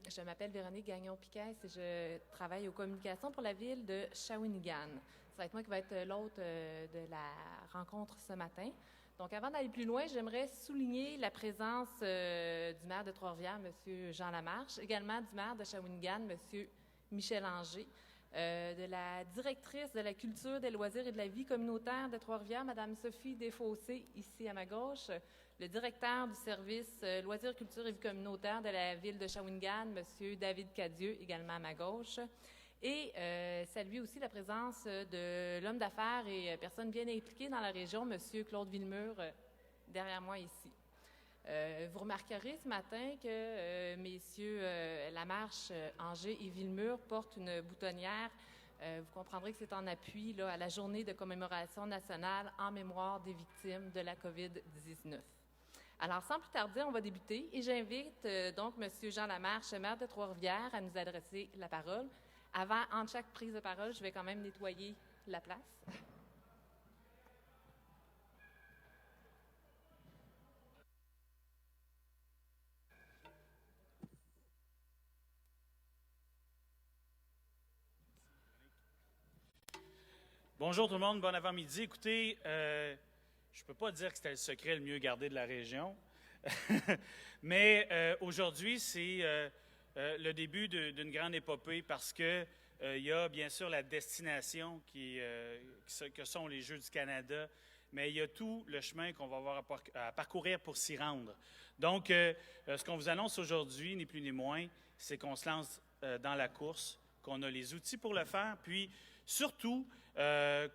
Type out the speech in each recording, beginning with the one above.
Je m'appelle Véronique Gagnon-Piquet et je travaille aux communications pour la ville de Shawinigan. Ça va être moi qui va être l'hôte de la rencontre ce matin. Donc, avant d'aller plus loin, j'aimerais souligner la présence du maire de Trois-Rivières, M. Jean Lamarche, également du maire de Shawinigan, M. Michel Anger, de la directrice de la culture, des loisirs et de la vie communautaire de Trois-Rivières, Mme Sophie Desfossés, ici à ma gauche, le directeur du service loisirs, culture et vie communautaire de la ville de Shawinigan, M. David Cadieux, également à ma gauche, et saluer aussi la présence de l'homme d'affaires et personne bien impliquée dans la région, M. Claude Villemur, derrière moi ici. Vous remarquerez ce matin que messieurs Lamarche, Anger et Villemur portent une boutonnière. Vous comprendrez que c'est en appui là, à la journée de commémoration nationale en mémoire des victimes de la COVID-19. Alors, sans plus tarder, on va débuter et j'invite donc M. Jean Lamarche, maire de Trois-Rivières, à nous adresser la parole. Avant, entre chaque prise de parole, je vais quand même nettoyer la place. Bonjour tout le monde, bon avant-midi. Écoutez, je ne peux pas dire que c'était le secret le mieux gardé de la région, mais aujourd'hui, c'est le début d'une grande épopée parce que il y a bien sûr la destination que sont les Jeux du Canada, mais il y a tout le chemin qu'on va avoir à parcourir pour s'y rendre. Donc, ce qu'on vous annonce aujourd'hui, ni plus ni moins, c'est qu'on se lance dans la course, qu'on a les outils pour le faire, puis surtout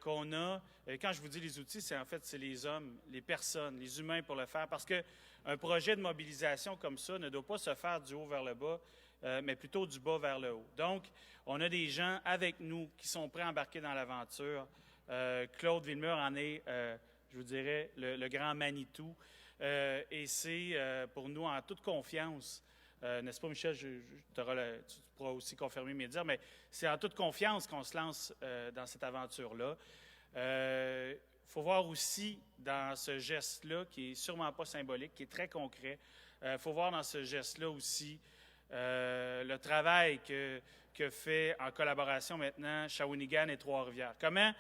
qu'on a, quand je vous dis les outils, c'est les hommes, les personnes, les humains pour le faire, parce qu'un projet de mobilisation comme ça ne doit pas se faire du haut vers le bas, mais plutôt du bas vers le haut. Donc, on a des gens avec nous qui sont prêts à embarquer dans l'aventure. Claude Villemur en est, je vous dirais, le grand Manitou. Et c'est pour nous en toute confiance, n'est-ce pas, Michel? Tu pourras aussi confirmer mes dires, mais c'est en toute confiance qu'on se lance dans cette aventure-là. Il faut voir aussi dans ce geste-là, qui est sûrement pas symbolique, qui est très concret, il faut voir dans ce geste-là aussi le travail que fait en collaboration maintenant Shawinigan et Trois-Rivières. Comment,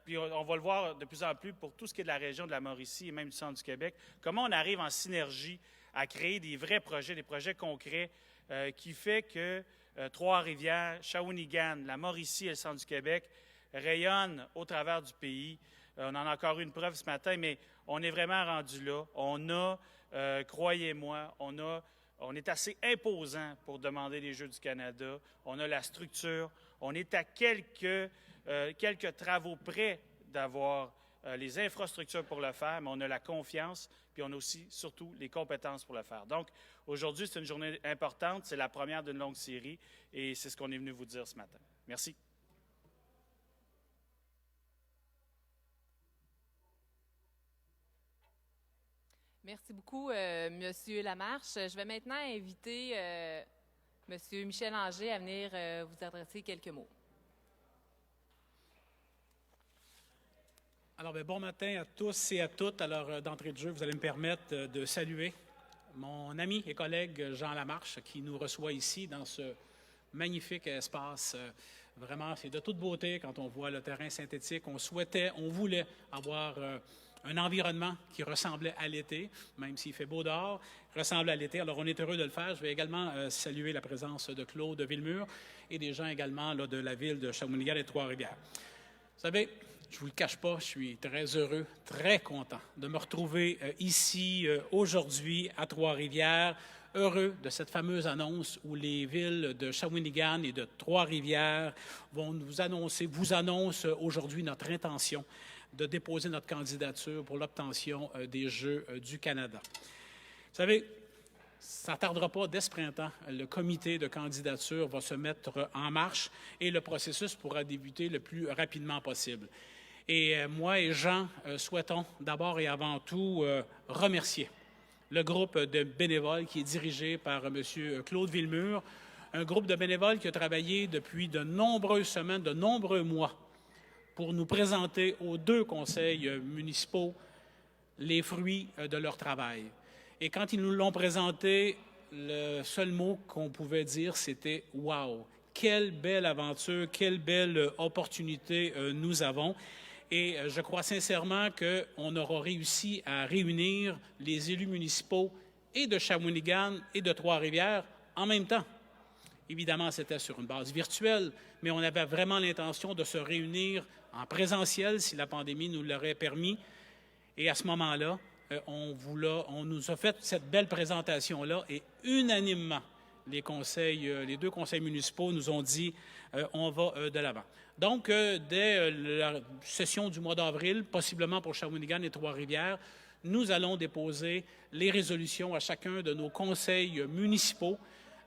puis on va le voir de plus en plus pour tout ce qui est de la région de la Mauricie et même du centre du Québec, comment on arrive en synergie à créer des vrais projets, des projets concrets qui fait que Trois-Rivières, Shawinigan, la Mauricie et le centre du Québec rayonnent au travers du pays. On en a encore eu une preuve ce matin, mais on est vraiment rendu là. On a, croyez-moi, on est assez imposant pour demander les Jeux du Canada. On a la structure. On est à quelques travaux près d'avoir les infrastructures pour le faire, mais on a la confiance, puis on a aussi, surtout, les compétences pour le faire. Donc, aujourd'hui, c'est une journée importante. C'est la première d'une longue série, et c'est ce qu'on est venu vous dire ce matin. Merci. Merci beaucoup, Monsieur Lamarche. Je vais maintenant inviter Monsieur Michel Anger à venir vous adresser quelques mots. Alors, bon matin à tous et à toutes. Alors, d'entrée de jeu, vous allez me permettre de saluer mon ami et collègue Jean Lamarche qui nous reçoit ici dans ce magnifique espace. Vraiment, c'est de toute beauté quand on voit le terrain synthétique. On voulait avoir un environnement qui ressemblait à l'été, même s'il fait beau dehors, ressemble à l'été. Alors, on est heureux de le faire. Je vais également saluer la présence de Claude Villemur et des gens également là, de la ville de Shawinigan et Trois-Rivières. Vous savez, je ne vous le cache pas, je suis très heureux, très content de me retrouver ici aujourd'hui à Trois-Rivières, heureux de cette fameuse annonce où les villes de Shawinigan et de Trois-Rivières vont vous annoncent aujourd'hui notre intention de déposer notre candidature pour l'obtention des Jeux du Canada. Vous savez, ça ne tardera pas, dès ce printemps, le comité de candidature va se mettre en marche et le processus pourra débuter le plus rapidement possible. Et moi et Jean souhaitons d'abord et avant tout remercier le groupe de bénévoles qui est dirigé par M. Claude Villemur, un groupe de bénévoles qui a travaillé depuis de nombreuses semaines, de nombreux mois, pour nous présenter aux deux conseils municipaux les fruits de leur travail. Et quand ils nous l'ont présenté, le seul mot qu'on pouvait dire, c'était « wow ». Quelle belle aventure, quelle belle opportunité nous avons. Et je crois sincèrement qu'on aura réussi à réunir les élus municipaux et de Shawinigan et de Trois-Rivières en même temps. Évidemment, c'était sur une base virtuelle, mais on avait vraiment l'intention de se réunir en présentiel si la pandémie nous l'aurait permis. Et à ce moment-là, on nous a fait cette belle présentation-là et unanimement, les deux conseils municipaux nous ont dit on va de l'avant. Donc, dès la session du mois d'avril, possiblement pour Shawinigan et Trois-Rivières, nous allons déposer les résolutions à chacun de nos conseils municipaux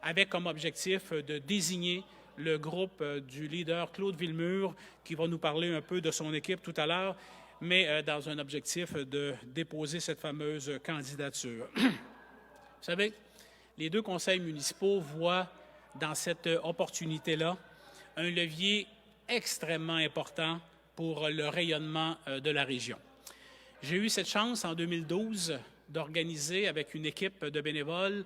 avec comme objectif de désigner le groupe du leader Claude Villemure, qui va nous parler un peu de son équipe tout à l'heure, mais dans un objectif de déposer cette fameuse candidature. Vous savez, les deux conseils municipaux voient dans cette opportunité-là un levier extrêmement important pour le rayonnement de la région. J'ai eu cette chance en 2012 d'organiser avec une équipe de bénévoles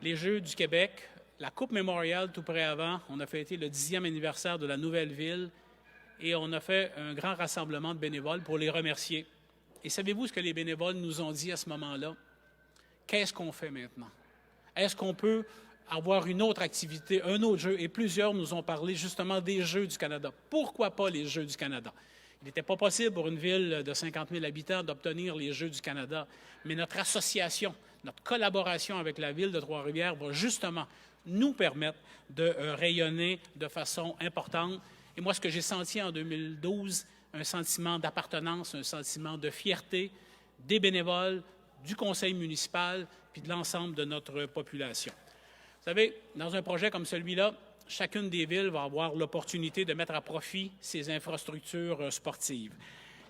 les Jeux du Québec, la Coupe Mémorial tout près avant. On a fêté le 10e anniversaire de la nouvelle ville et on a fait un grand rassemblement de bénévoles pour les remercier. Et savez-vous ce que les bénévoles nous ont dit à ce moment-là? Qu'est-ce qu'on fait maintenant? Est-ce qu'on peut avoir une autre activité, un autre jeu? Et plusieurs nous ont parlé justement des Jeux du Canada. Pourquoi pas les Jeux du Canada? Il n'était pas possible pour une ville de 50 000 habitants d'obtenir les Jeux du Canada. Mais notre association, notre collaboration avec la ville de Trois-Rivières va justement nous permettre de rayonner de façon importante. Et moi, ce que j'ai senti en 2012, un sentiment d'appartenance, un sentiment de fierté des bénévoles, du conseil municipal, puis de l'ensemble de notre population. Vous savez, dans un projet comme celui-là, chacune des villes va avoir l'opportunité de mettre à profit ses infrastructures sportives.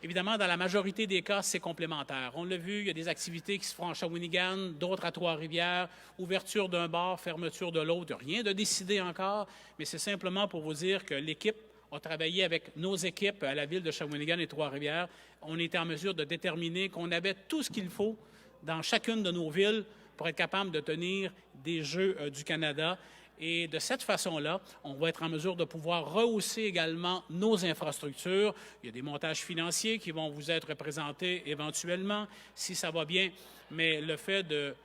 Évidemment, dans la majorité des cas, c'est complémentaire. On l'a vu, il y a des activités qui se feront en Shawinigan, d'autres à Trois-Rivières, ouverture d'un bar, fermeture de l'autre, rien de décidé encore, mais c'est simplement pour vous dire que l'équipe a travaillé avec nos équipes à la ville de Shawinigan et Trois-Rivières. On était en mesure de déterminer qu'on avait tout ce qu'il faut dans chacune de nos villes pour être capable de tenir des Jeux du Canada. Et de cette façon-là, on va être en mesure de pouvoir rehausser également nos infrastructures. Il y a des montages financiers qui vont vous être présentés éventuellement, si ça va bien. Mais le fait de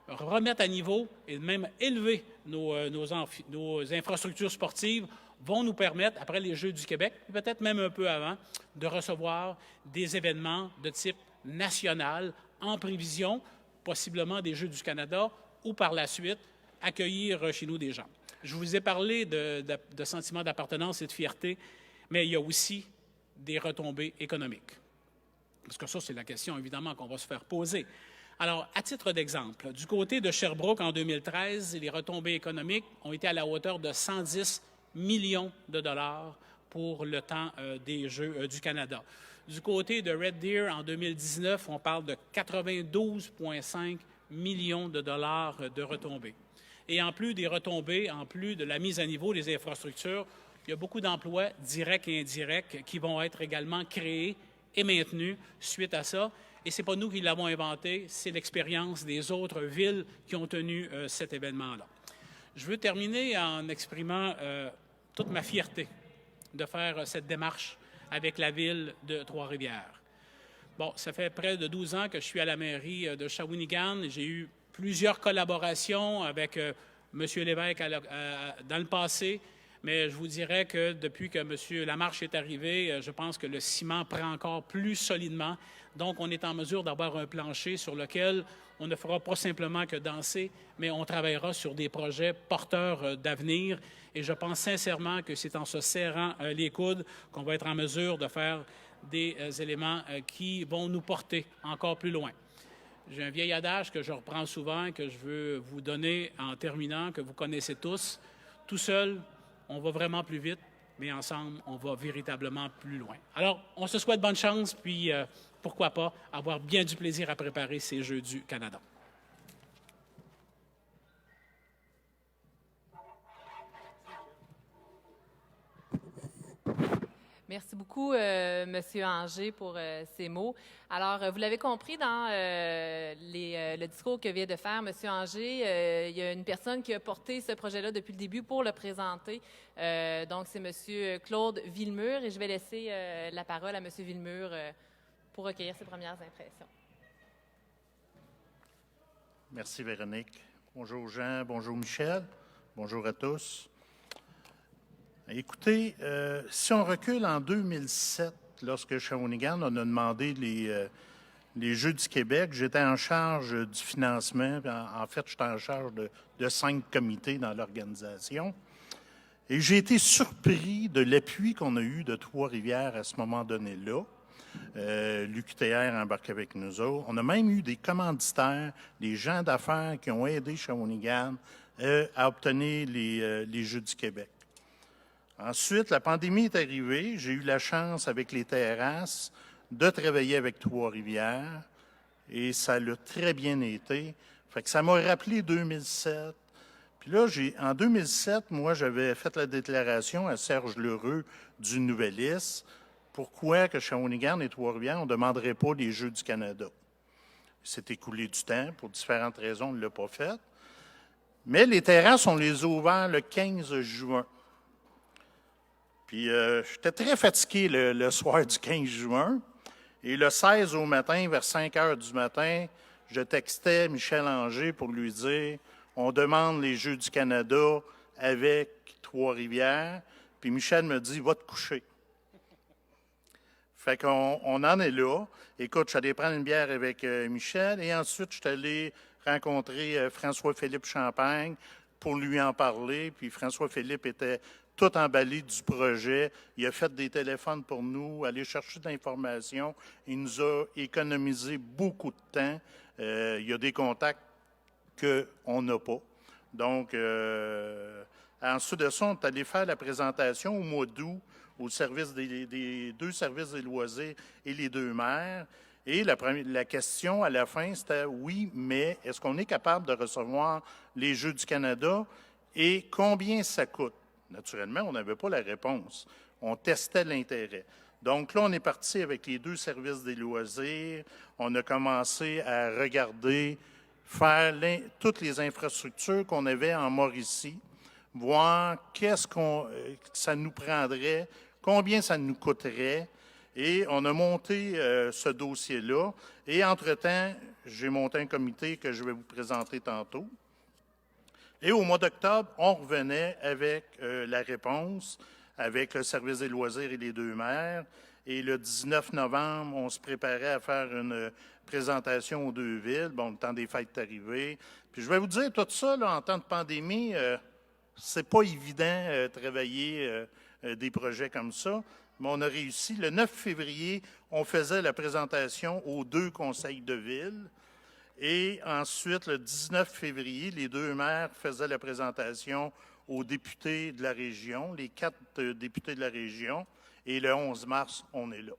remettre à niveau et même élever nos infrastructures sportives vont nous permettre, après les Jeux du Québec, peut-être même un peu avant, de recevoir des événements de type national en prévision, possiblement des Jeux du Canada ou par la suite, accueillir chez nous des gens. Je vous ai parlé de sentiments d'appartenance et de fierté, mais il y a aussi des retombées économiques. Parce que ça, c'est la question, évidemment, qu'on va se faire poser. Alors, à titre d'exemple, du côté de Sherbrooke, en 2013, les retombées économiques ont été à la hauteur de 110 millions de dollars pour le temps des Jeux du Canada. Du côté de Red Deer, en 2019, on parle de 92,5 millions de dollars de retombées. Et en plus des retombées, en plus de la mise à niveau des infrastructures, il y a beaucoup d'emplois directs et indirects qui vont être également créés et maintenus suite à ça. Et ce n'est pas nous qui l'avons inventé, c'est l'expérience des autres villes qui ont tenu cet événement-là. Je veux terminer en exprimant toute ma fierté de faire cette démarche avec la ville de Trois-Rivières. Bon, ça fait près de 12 ans que je suis à la mairie de Shawinigan. J'ai eu plusieurs collaborations avec M. Lévesque dans le passé, mais je vous dirais que depuis que M. Lamarche est arrivé, je pense que le ciment prend encore plus solidement. Donc, on est en mesure d'avoir un plancher sur lequel on ne fera pas simplement que danser, mais on travaillera sur des projets porteurs d'avenir. Et je pense sincèrement que c'est en se serrant les coudes qu'on va être en mesure de faire des éléments qui vont nous porter encore plus loin. J'ai un vieil adage que je reprends souvent, que je veux vous donner en terminant, que vous connaissez tous. Tout seul, on va vraiment plus vite, mais ensemble, on va véritablement plus loin. Alors, on se souhaite bonne chance, puis pourquoi pas avoir bien du plaisir à préparer ces Jeux du Canada. Merci beaucoup, Monsieur Anger, pour ces mots. Alors, vous l'avez compris dans le discours que vient de faire Monsieur Anger, il y a une personne qui a porté ce projet-là depuis le début pour le présenter. Donc, c'est Monsieur Claude Villemure et je vais laisser la parole à Monsieur Villemure pour recueillir ses premières impressions. Merci, Véronique. Bonjour, Jean. Bonjour, Michel. Bonjour à tous. Écoutez, si on recule en 2007, lorsque Shawinigan, on a demandé les Jeux du Québec, j'étais en charge du financement. En fait, j'étais en charge de 5 comités dans l'organisation. Et j'ai été surpris de l'appui qu'on a eu de Trois-Rivières à ce moment donné-là. L'UQTR embarque avec nous autres. On a même eu des commanditaires, des gens d'affaires qui ont aidé Shawinigan à obtenir les Jeux du Québec. Ensuite, la pandémie est arrivée. J'ai eu la chance, avec les terrasses, de travailler avec Trois-Rivières et ça l'a très bien été. Fait que ça m'a rappelé 2007. Puis là, en 2007, moi, j'avais fait la déclaration à Serge Lheureux du Nouvelliste. Pourquoi que Shawinigan et Trois-Rivières, on ne demanderait pas les Jeux du Canada? Il s'est écoulé du temps. Pour différentes raisons, on ne l'a pas fait. Mais les terrasses, on les a ouvertes le 15 juin. Puis j'étais très fatigué le soir du 15 juin. Et le 16 au matin, vers 5 heures du matin, je textais Michel Anger pour lui dire « On demande les Jeux du Canada avec Trois-Rivières. » Puis Michel me dit « Va te coucher. » Fait qu'on en est là. Écoute, je suis allé prendre une bière avec Michel et ensuite je suis allé rencontrer François-Philippe Champagne pour lui en parler. Puis François-Philippe était tout emballé du projet. Il a fait des téléphones pour nous, aller chercher de l'information. Il nous a économisé beaucoup de temps. Il y a des contacts qu'on n'a pas. Donc, ensuite de ça, on est allé faire la présentation au mois d'août au service des 2 services des loisirs et les 2 maires. Et la question à la fin, c'était oui, mais est-ce qu'on est capable de recevoir les Jeux du Canada et combien ça coûte? Naturellement, on n'avait pas la réponse. On testait l'intérêt. Donc là, on est parti avec les 2 services des loisirs. On a commencé à regarder, faire toutes les infrastructures qu'on avait en Mauricie, voir qu'est-ce ça nous prendrait, combien ça nous coûterait. Et on a monté ce dossier-là. Et entre-temps, j'ai monté un comité que je vais vous présenter tantôt. Et au mois d'octobre, on revenait avec la réponse, avec le service des loisirs et les 2 maires. Et le 19 novembre, on se préparait à faire une présentation aux 2 villes. Bon, le temps des fêtes est arrivé. Puis je vais vous dire, tout ça, là, en temps de pandémie, c'est pas évident travailler des projets comme ça. Mais on a réussi. Le 9 février, on faisait la présentation aux 2 conseils de ville. Et ensuite, le 19 février, les 2 maires faisaient la présentation aux députés de la région, les 4 députés de la région. Et le 11 mars, on est là.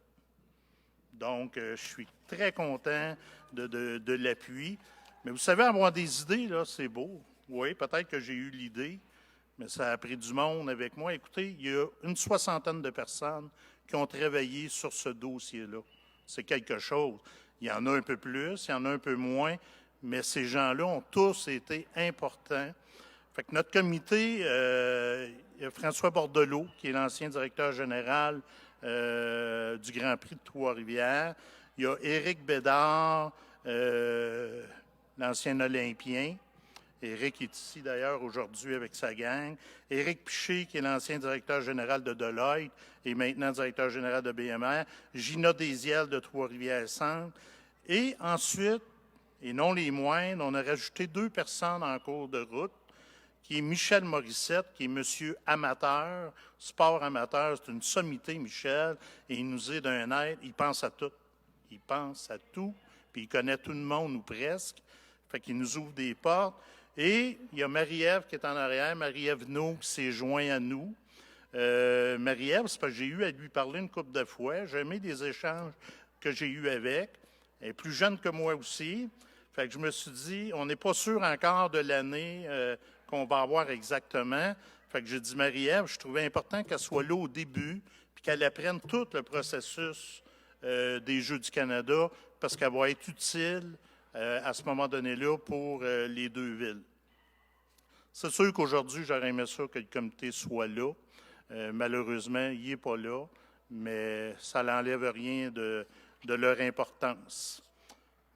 Donc, je suis très content de l'appui. Mais vous savez, avoir des idées, là, c'est beau. Oui, peut-être que j'ai eu l'idée, mais ça a pris du monde avec moi. Écoutez, il y a une 60aine de personnes qui ont travaillé sur ce dossier-là. C'est quelque chose. Il y en a un peu plus, il y en a un peu moins, mais ces gens-là ont tous été importants. Fait que notre comité, il y a François Bordelot, qui est l'ancien directeur général du Grand Prix de Trois-Rivières. Il y a Éric Bédard, l'ancien Olympien. Éric est ici d'ailleurs aujourd'hui avec sa gang. Éric Piché, qui est l'ancien directeur général de Deloitte et maintenant directeur général de BMR. Gina Desiel de Trois-Rivières-Centre. Et ensuite, et non les moindres, on a rajouté 2 personnes en cours de route, qui est Michel Morissette, qui est monsieur amateur, sport amateur. C'est une sommité, Michel, et il nous est d'un aide. Il pense à tout. Il pense à tout, puis il connaît tout le monde, ou presque. Fait qu'il nous ouvre des portes. Et il y a Marie-Ève qui est en arrière, Marie-Ève Naud qui s'est joint à nous. Marie-Ève, c'est parce que j'ai eu à lui parler une couple de fois. J'ai aimé des échanges que j'ai eus avec. Elle est plus jeune que moi aussi. Fait que je me suis dit, on n'est pas sûr encore de l'année qu'on va avoir exactement. Fait que j'ai dit, Marie-Ève, je trouvais important qu'elle soit là au début, puis qu'elle apprenne tout le processus des Jeux du Canada, parce qu'elle va être utile à ce moment donné-là pour les deux villes. C'est sûr qu'aujourd'hui, j'aurais aimé ça que le comité soit là. Malheureusement, il n'est pas là, mais ça n'enlève rien de leur importance.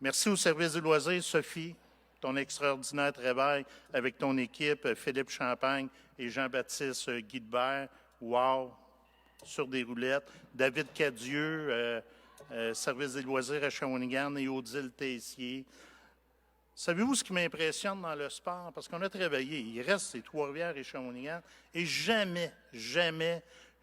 Merci au service des loisirs, Sophie, ton extraordinaire travail avec ton équipe, Philippe Champagne et Jean-Baptiste Guilbert. Wow! Sur des roulettes. David Cadieux, service des loisirs à Shawinigan, et Odile Tessier. Savez-vous ce qui m'impressionne dans le sport? Parce qu'on a travaillé, il reste ces Trois-Rivières et Shawinigan, et jamais,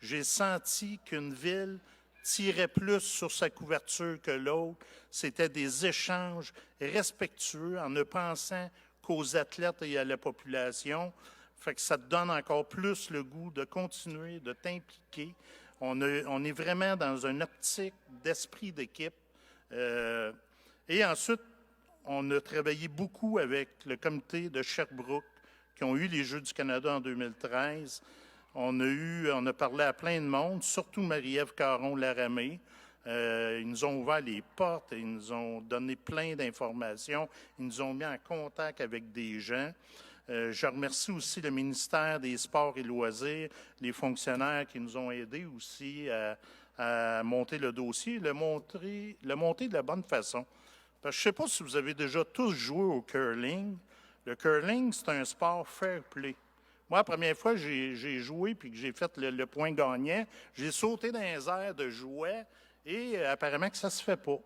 j'ai senti qu'une ville tirait plus sur sa couverture que l'autre. C'était des échanges respectueux en ne pensant qu'aux athlètes et à la population. Fait que ça te donne encore plus le goût de continuer, de t'impliquer. On est vraiment dans une optique d'esprit d'équipe. Et ensuite, on a travaillé beaucoup avec le comité de Sherbrooke qui ont eu les Jeux du Canada en 2013. On a parlé à plein de monde, surtout Marie-Ève Caron-Laramée. Ils nous ont ouvert les portes, ils nous ont donné plein d'informations, ils nous ont mis en contact avec des gens. Je remercie aussi le ministère des Sports et Loisirs, les fonctionnaires qui nous ont aidés aussi à monter le dossier, le monter de la bonne façon. Parce que je ne sais pas si vous avez déjà tous joué au curling. Le curling, c'est un sport fair play. Moi, la première fois que j'ai joué puis que j'ai fait le point gagnant, j'ai sauté dans les airs de jouet et apparemment que ça ne se fait pas.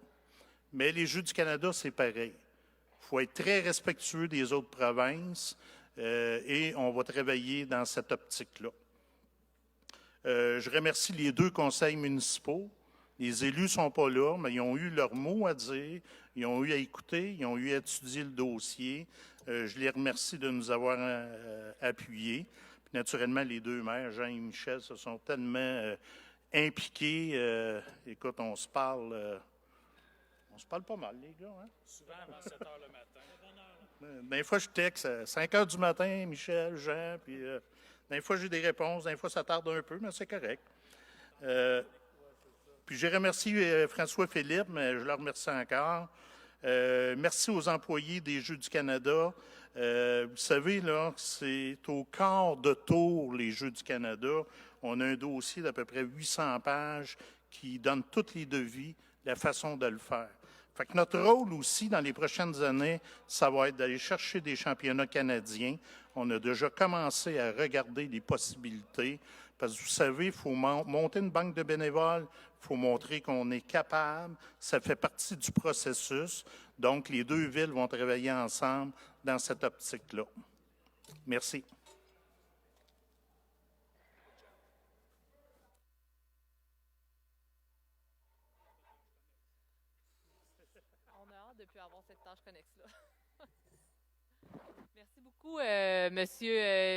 Mais les Jeux du Canada, c'est pareil. Il faut être très respectueux des autres provinces et on va travailler dans cette optique-là. Je remercie les 2 conseils municipaux. Les élus ne sont pas là, mais ils ont eu leur mot à dire, ils ont eu à écouter, ils ont eu à étudier le dossier. Je les remercie de nous avoir appuyés. Puis, naturellement, les 2 maires, Jean et Michel, se sont tellement impliqués. Écoute, on se parle pas mal, les gars. Hein? Souvent avant 7 heures le matin. Des fois, je texte à 5 heures du matin, Michel, Jean, puis des fois, j'ai des réponses, des fois, ça tarde un peu, mais c'est correct. Puis j'ai remercié François Philippe, mais je le remercie encore. Merci aux employés des Jeux du Canada. Vous savez, là, c'est au quart de tour, les Jeux du Canada. On a un dossier d'à peu près 800 pages qui donne tous les devis, la façon de le faire. Fait que notre rôle aussi, dans les prochaines années, ça va être d'aller chercher des championnats canadiens. On a déjà commencé à regarder les possibilités. Parce que vous savez, il faut monter une banque de bénévoles, il faut montrer qu'on est capable. Ça fait partie du processus. Donc, les 2 villes vont travailler ensemble dans cette optique-là. Merci. On a hâte de plus avoir cette tâche connexe-là. Merci beaucoup, M.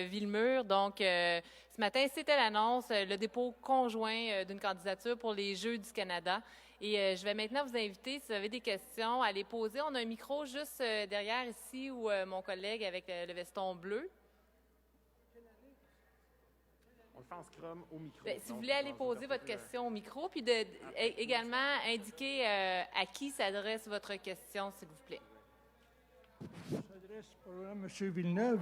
Villemur. Donc, ce matin, c'était l'annonce, le dépôt conjoint d'une candidature pour les Jeux du Canada. Et je vais maintenant vous inviter, si vous avez des questions, à les poser. On a un micro juste derrière ici où mon collègue avec le veston bleu. On le fait en scrum au micro. Bien, si vous voulez aller poser votre question au micro, puis également indiquer à qui s'adresse votre question, s'il vous plaît. S'adresse à M. Villeneuve.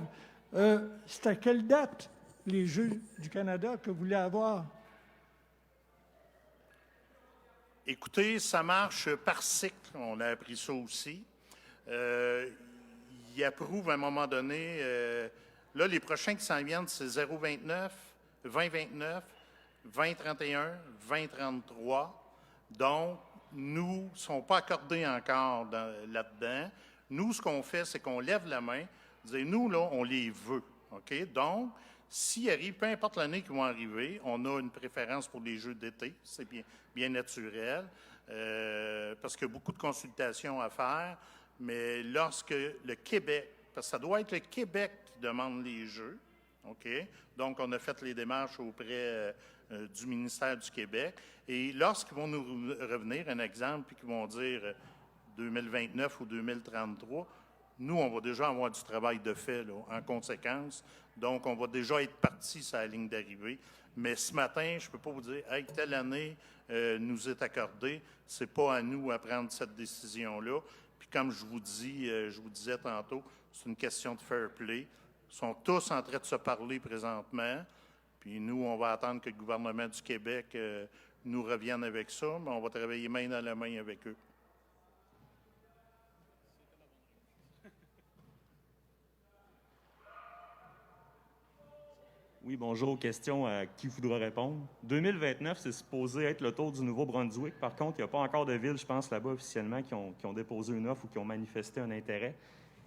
C'est à quelle date les Jeux du Canada que vous voulez avoir? Écoutez, ça marche par cycle. On a appris ça aussi. Ils approuvent à un moment donné. Là, les prochains qui s'en viennent, c'est 029, 2029, 2031, 2033. Donc, nous ne sont pas accordés encore là-dedans. Nous, ce qu'on fait, c'est qu'on lève la main. Nous, là, on les veut. OK? Donc, s'il arrive, peu importe l'année qui vont arriver, on a une préférence pour les Jeux d'été. C'est bien naturel, parce qu'il y a beaucoup de consultations à faire. Mais lorsque le Québec, parce que ça doit être le Québec qui demande les Jeux, OK? Donc, on a fait les démarches auprès du ministère du Québec. Et lorsqu'ils vont nous revenir, un exemple, puis qu'ils vont dire 2029 ou 2033, nous, on va déjà avoir du travail de fait là, en conséquence. Donc, on va déjà être parti sur la ligne d'arrivée. Mais ce matin, je ne peux pas vous dire, hey, telle année nous est accordée. Ce n'est pas à nous à prendre cette décision-là. Puis comme je vous disais tantôt, c'est une question de fair play. Ils sont tous en train de se parler présentement. Puis nous, on va attendre que le gouvernement du Québec nous revienne avec ça, mais on va travailler main dans la main avec eux. Oui, bonjour. Question à qui voudra répondre. 2029, c'est supposé être le tour du Nouveau-Brunswick. Par contre, il n'y a pas encore de ville, je pense, là-bas officiellement, qui ont déposé une offre ou qui ont manifesté un intérêt.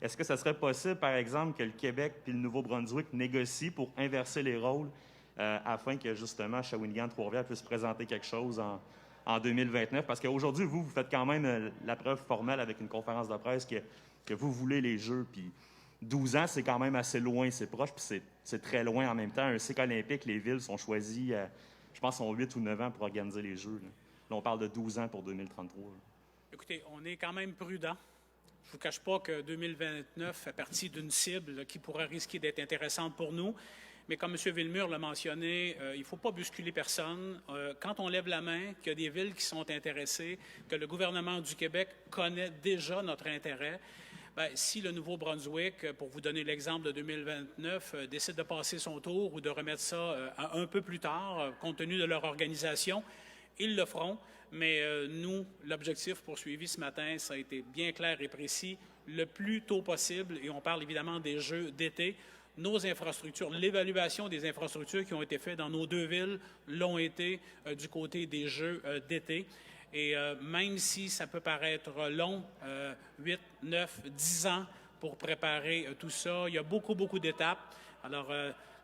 Est-ce que ça serait possible, par exemple, que le Québec puis le Nouveau-Brunswick négocient pour inverser les rôles afin que, justement, Shawinigan-Trois-Rivières puisse présenter quelque chose en 2029? Parce qu'aujourd'hui, vous faites quand même la preuve formelle avec une conférence de presse que vous voulez les Jeux. Puis 12 ans, c'est quand même assez loin, c'est proche, puis c'est très loin en même temps. Un cycle olympique, les villes sont choisies, je pense, sont 8 ou 9 ans pour organiser les Jeux. Là, on parle de 12 ans pour 2033. Là. Écoutez, on est quand même prudent. Je ne vous cache pas que 2029 fait partie d'une cible là, qui pourrait risquer d'être intéressante pour nous. Mais comme M. Villemur l'a mentionné, il ne faut pas bousculer personne. Quand on lève la main, qu'il y a des villes qui sont intéressées, que le gouvernement du Québec connaît déjà notre intérêt, bien, si le Nouveau-Brunswick, pour vous donner l'exemple de 2029, décide de passer son tour ou de remettre ça un peu plus tard, compte tenu de leur organisation, ils le feront. Mais nous, l'objectif poursuivi ce matin, ça a été bien clair et précis, le plus tôt possible, et on parle évidemment des Jeux d'été. Nos infrastructures, l'évaluation des infrastructures qui ont été faites dans nos deux villes l'ont été du côté des Jeux d'été. Et même si ça peut paraître long, 8, 9, 10 ans pour préparer tout ça, il y a beaucoup, beaucoup d'étapes. Alors,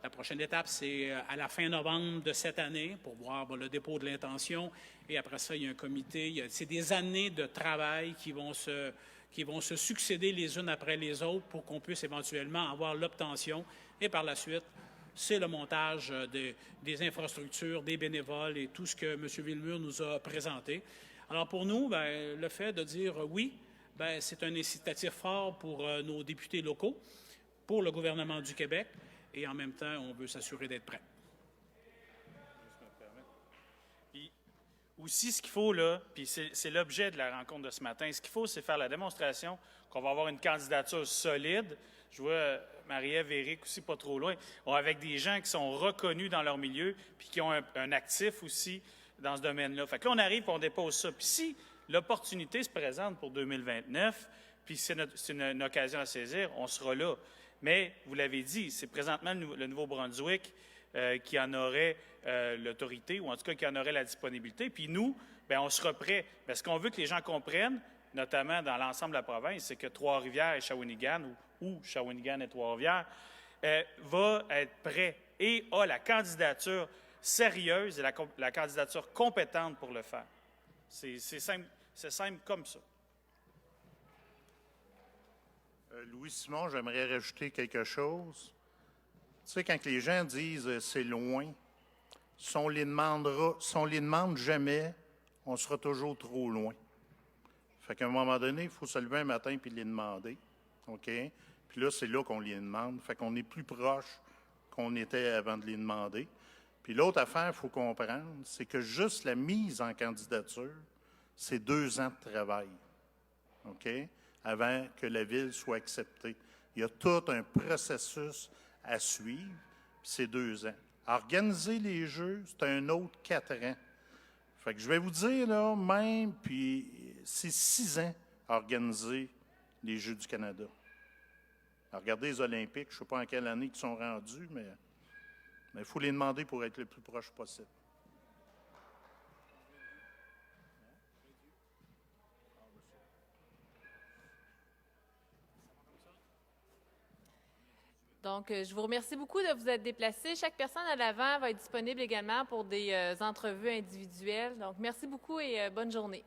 la prochaine étape, c'est à la fin novembre de cette année pour voir le dépôt de l'intention. Et après ça, il y a un comité. C'est des années de travail qui vont se succéder les unes après les autres pour qu'on puisse éventuellement avoir l'obtention. Et par la suite, c'est le montage des infrastructures, des bénévoles et tout ce que M. Villemur nous a présenté. Alors pour nous, bien, le fait de dire oui, bien, c'est un incitatif fort pour nos députés locaux, pour le gouvernement du Québec, et en même temps, on veut s'assurer d'être prêt. Puis aussi, ce qu'il faut, là, puis c'est l'objet de la rencontre de ce matin, ce qu'il faut, c'est faire la démonstration qu'on va avoir une candidature solide. Je vois Marie-Ève et Éric aussi pas trop loin, avec des gens qui sont reconnus dans leur milieu puis qui ont un actif aussi dans ce domaine-là. Fait que là, on arrive et on dépose ça. Puis si l'opportunité se présente pour 2029, puis c'est une occasion à saisir, on sera là. Mais, vous l'avez dit, c'est présentement le Nouveau-Brunswick qui en aurait l'autorité, ou en tout cas qui en aurait la disponibilité. Puis nous, bien, on sera prêts. Parce qu'on veut que les gens comprennent, notamment dans l'ensemble de la province, c'est que Trois-Rivières et Shawinigan, ou Shawinigan et Trois-Rivières, va être prêt et a la candidature sérieuse et la candidature compétente pour le faire. C'est simple comme ça. Louis-Simon, j'aimerais rajouter quelque chose. Tu sais, quand les gens disent c'est loin, si on les demande jamais, on sera toujours trop loin. Fait qu'à un moment donné, il faut se lever un matin et les demander. OK? Puis là, c'est là qu'on les demande. Fait qu'on est plus proche qu'on était avant de les demander. Puis l'autre affaire, il faut comprendre, c'est que juste la mise en candidature, c'est 2 ans de travail. OK? Avant que la ville soit acceptée. Il y a tout un processus à suivre, puis c'est 2 ans. Organiser les Jeux, c'est un autre 4 ans. Fait que je vais vous dire, là, même, puis c'est 6 ans à organiser les Jeux du Canada. Alors, regardez les Olympiques, je ne sais pas en quelle année ils sont rendus, mais il faut les demander pour être le plus proche possible. Donc, je vous remercie beaucoup de vous être déplacés. Chaque personne à l'avant va être disponible également pour des entrevues individuelles. Donc, merci beaucoup et bonne journée.